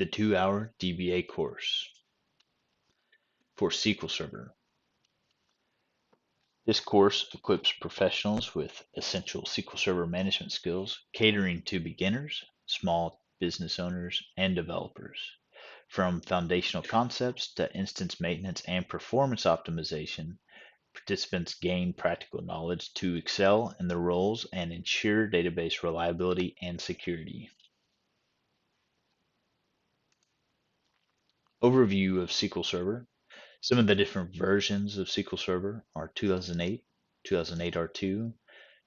the 2-hour DBA course for SQL Server. This course equips professionals with essential SQL Server management skills, catering to beginners, small business owners, and developers. From foundational concepts to instance maintenance and performance optimization, participants gain practical knowledge to excel in their roles and ensure database reliability and security. Overview of SQL Server. Some of the different versions of SQL Server are 2008, 2008 R2,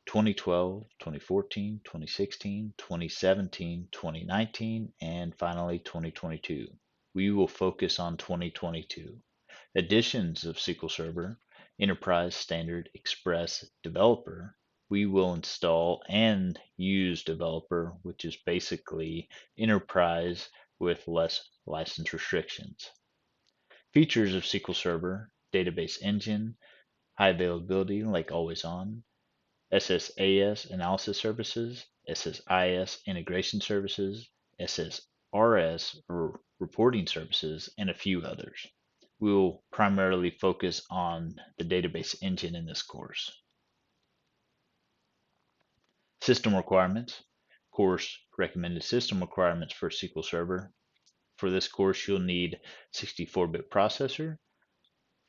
2012, 2014, 2016, 2017, 2019, and finally 2022. We will focus on 2022. Editions of SQL Server, Enterprise, Standard, Express, Developer. We will install and use Developer, which is basically Enterprise with less license restrictions. Features of SQL Server, database engine, high availability like always on, SSAS analysis services, SSIS integration services, SSRS reporting services, and a few others. We will primarily focus on the database engine in this course. System requirements. Course recommended system requirements for SQL Server. For this course, you'll need 64-bit processor,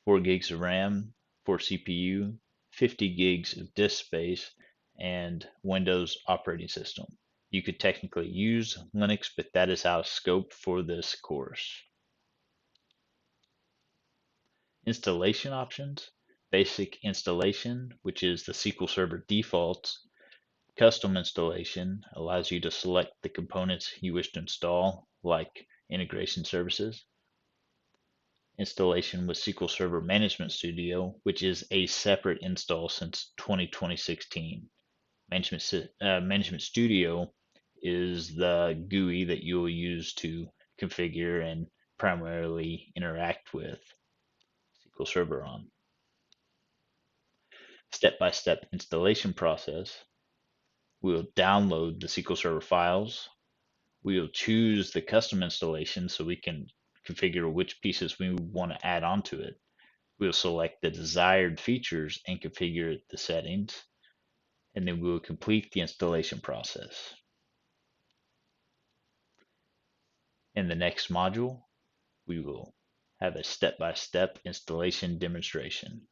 4 gigs of RAM, 4 CPU, 50 gigs of disk space, and Windows operating system. You could technically use Linux, but that is out of scope for this course. Installation options. Basic installation, which is the SQL Server defaults. Custom installation allows you to select the components you wish to install, like integration services. Installation with SQL Server Management Studio, which is a separate install since 2016. Management Studio is the GUI that you'll use to configure and primarily interact with SQL Server on. Step-by-step installation process. We'll download the SQL Server files. We'll choose the custom installation so we can configure which pieces we want to add onto it. We'll select the desired features and configure the settings, and then we'll complete the installation process. In the next module, we will have a step-by-step installation demonstration.